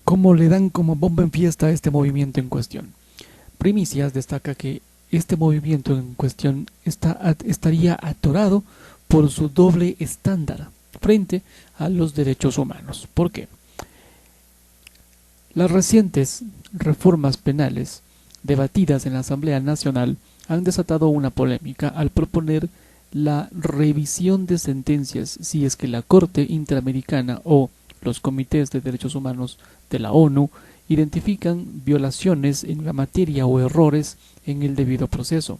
¿Cómo le dan como bomba en fiesta a este movimiento en cuestión? Primicias destaca que este movimiento en cuestión estaría atorado por su doble estándar frente a los derechos humanos. ¿Por qué? Las recientes reformas penales debatidas en la Asamblea Nacional han desatado una polémica al proponer la revisión de sentencias si es que la Corte Interamericana o los comités de derechos humanos de la ONU identifican violaciones en la materia o errores en el debido proceso.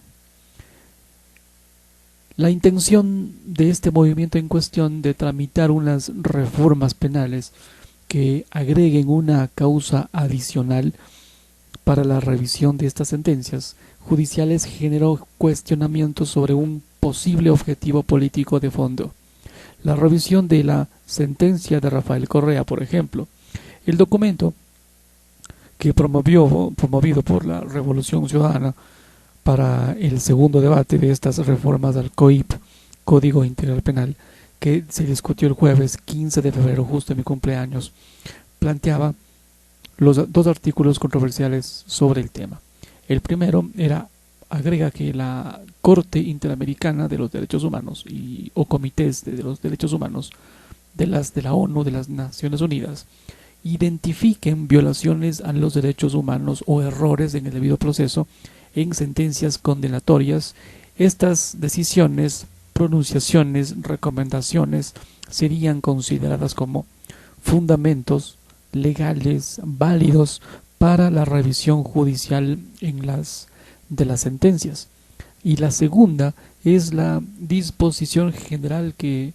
La intención de este movimiento en cuestión de tramitar unas reformas penales que agreguen una causa adicional para la revisión de estas sentencias judiciales generó cuestionamientos sobre un posible objetivo político de fondo. La revisión de la sentencia de Rafael Correa, por ejemplo. El documento que promovido por la Revolución Ciudadana para el segundo debate de estas reformas al COIP, Código Integral Penal, que se discutió el jueves 15 de febrero, justo en mi cumpleaños, planteaba los dos artículos controversiales sobre el tema. El primero agrega que la Corte Interamericana de los Derechos Humanos o comités de los derechos humanos de la ONU, de las Naciones Unidas, identifiquen violaciones a los derechos humanos o errores en el debido proceso en sentencias condenatorias. Estas decisiones, pronunciaciones, recomendaciones serían consideradas como fundamentos legales válidos para la revisión judicial de las sentencias. Y la segunda es la disposición general que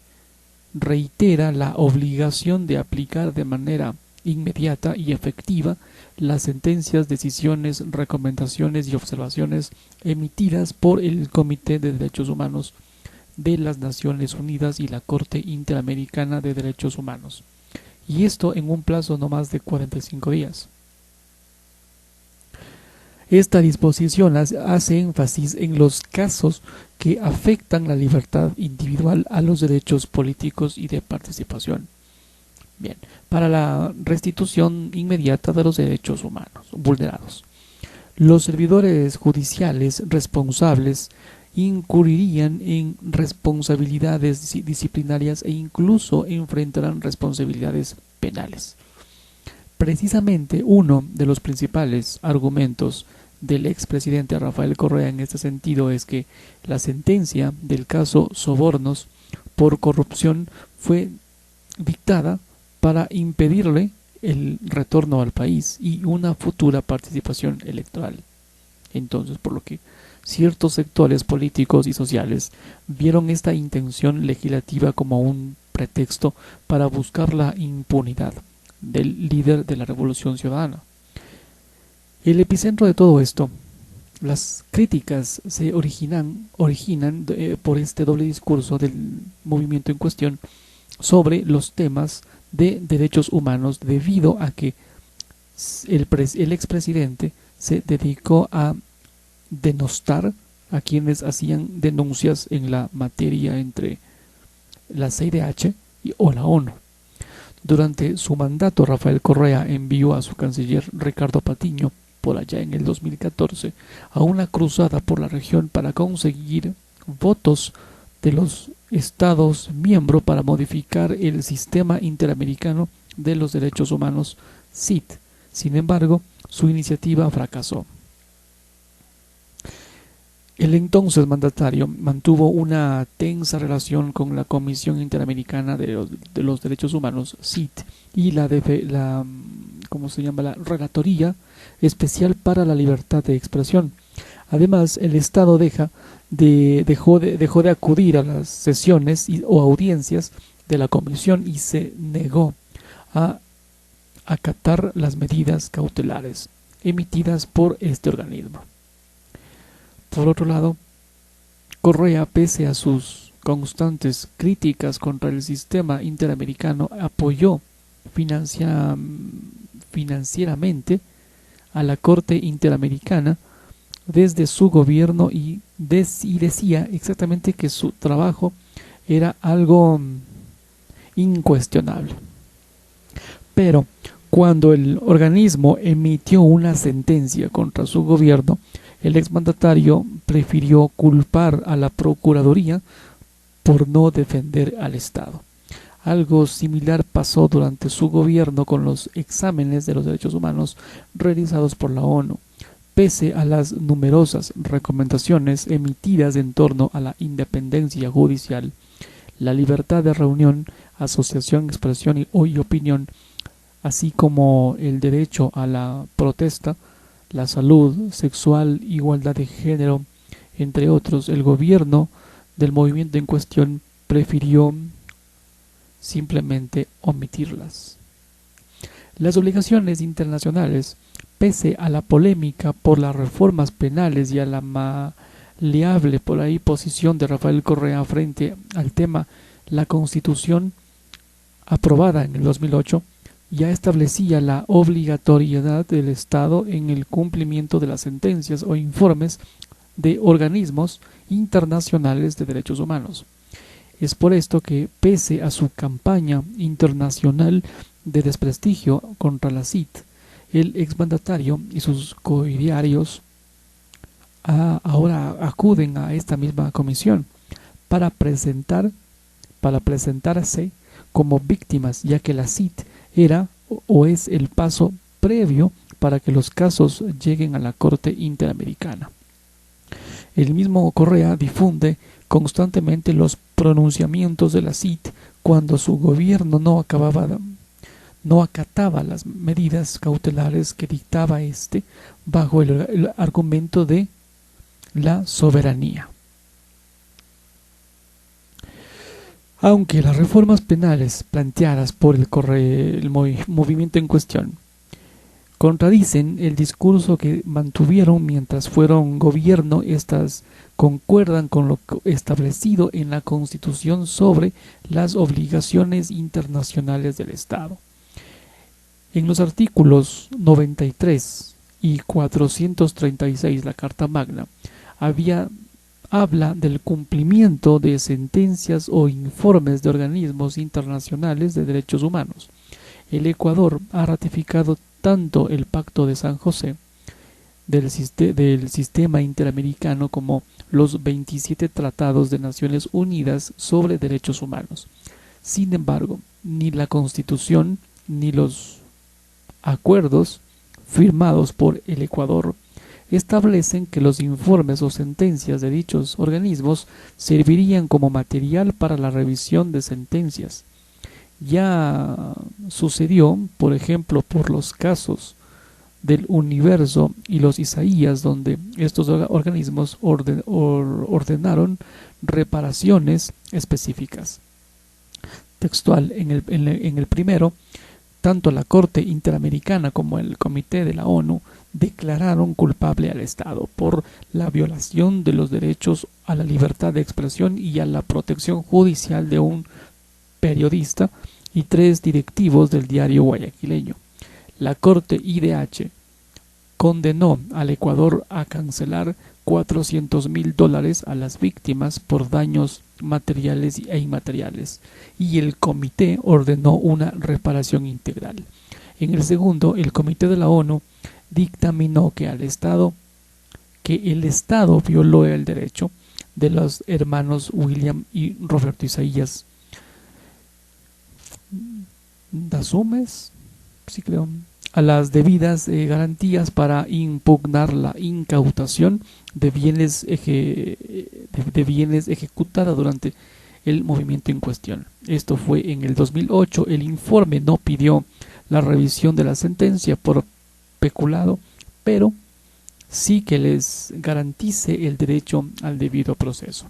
reitera la obligación de aplicar de manera inmediata y efectiva las sentencias, decisiones, recomendaciones y observaciones emitidas por el Comité de Derechos Humanos de las Naciones Unidas y la Corte Interamericana de Derechos Humanos. Y esto en un plazo no más de 45 días. Esta disposición hace énfasis en los casos que afectan la libertad individual a los derechos políticos y de participación. Bien, para la restitución inmediata de los derechos humanos vulnerados. Los servidores judiciales responsables incurrirían en responsabilidades disciplinarias e incluso enfrentarán responsabilidades penales. Precisamente uno de los principales argumentos del expresidente Rafael Correa en este sentido es que la sentencia del caso Sobornos por corrupción fue dictada para impedirle el retorno al país y una futura participación electoral. Entonces, por lo que ciertos sectores políticos y sociales vieron esta intención legislativa como un pretexto para buscar la impunidad del líder de la Revolución Ciudadana. El epicentro de todo esto, las críticas se originan por este doble discurso del movimiento en cuestión sobre los temas de derechos humanos, debido a que el expresidente se dedicó a denostar a quienes hacían denuncias en la materia entre la CIDH o la ONU. Durante su mandato, Rafael Correa envió a su canciller Ricardo Patiño, por allá en el 2014, a una cruzada por la región para conseguir votos de los Estados miembros para modificar el Sistema Interamericano de los Derechos Humanos, SID. Sin embargo, su iniciativa fracasó. El entonces mandatario mantuvo una tensa relación con la Comisión Interamericana de los Derechos Humanos, CID, y la Relatoría Especial para la Libertad de Expresión. Además, el Estado dejó de acudir a las sesiones o audiencias de la Comisión y se negó a acatar las medidas cautelares emitidas por este organismo. Por otro lado, Correa, pese a sus constantes críticas contra el sistema interamericano, apoyó financieramente a la Corte Interamericana desde su gobierno y decía exactamente que su trabajo era algo incuestionable. Pero Cuando el organismo emitió una sentencia contra su gobierno, el exmandatario prefirió culpar a la Procuraduría por no defender al Estado. Algo similar pasó durante su gobierno con los exámenes de los derechos humanos realizados por la ONU. Pese a las numerosas recomendaciones emitidas en torno a la independencia judicial, la libertad de reunión, asociación, expresión y opinión, así como el derecho a la protesta, la salud sexual, igualdad de género, entre otros, el gobierno del movimiento en cuestión prefirió simplemente omitirlas. Las obligaciones internacionales, pese a la polémica por las reformas penales y a la maleable por ahí posición de Rafael Correa frente al tema, la Constitución aprobada en el 2008 ya establecía la obligatoriedad del Estado en el cumplimiento de las sentencias o informes de organismos internacionales de derechos humanos. Es por esto que, pese a su campaña internacional de desprestigio contra la CIT, el exmandatario y sus coidearios ahora acuden a esta misma comisión para presentarse como víctimas, ya que la CIT era o es el paso previo para que los casos lleguen a la Corte Interamericana. El mismo Correa difunde constantemente los pronunciamientos de la CIT cuando su gobierno no acataba las medidas cautelares que dictaba este bajo el argumento de la soberanía. Aunque las reformas penales planteadas por el movimiento en cuestión contradicen el discurso que mantuvieron mientras fueron gobierno, estas concuerdan con lo establecido en la Constitución sobre las obligaciones internacionales del Estado. En los artículos 93 y 436 la Carta Magna habla del cumplimiento de sentencias o informes de organismos internacionales de derechos humanos. El Ecuador ha ratificado tanto el Pacto de San José del Sistema Interamericano como los 27 tratados de Naciones Unidas sobre derechos humanos. Sin embargo, ni la Constitución ni los acuerdos firmados por el Ecuador establecen que los informes o sentencias de dichos organismos servirían como material para la revisión de sentencias. Ya sucedió, por ejemplo, por los casos del Universo y los Isaías, donde estos organismos ordenaron reparaciones específicas. Textual, en el primero, tanto la Corte Interamericana como el Comité de la ONU declararon culpable al Estado por la violación de los derechos a la libertad de expresión y a la protección judicial de un periodista y 3 directivos del diario guayaquileño. La Corte IDH condenó al Ecuador a cancelar $400,000 a las víctimas por daños materiales e inmateriales, y el comité ordenó una reparación integral. En el segundo, el Comité de la ONU dictaminó que el Estado violó el derecho de los hermanos William y Roberto Isaías Dazumes, sí creo, a las debidas garantías para impugnar la incautación de bienes ejecutada durante el movimiento en cuestión. Esto fue en el 2008. El informe no pidió la revisión de la sentencia por peculado, pero sí que les garantice el derecho al debido proceso.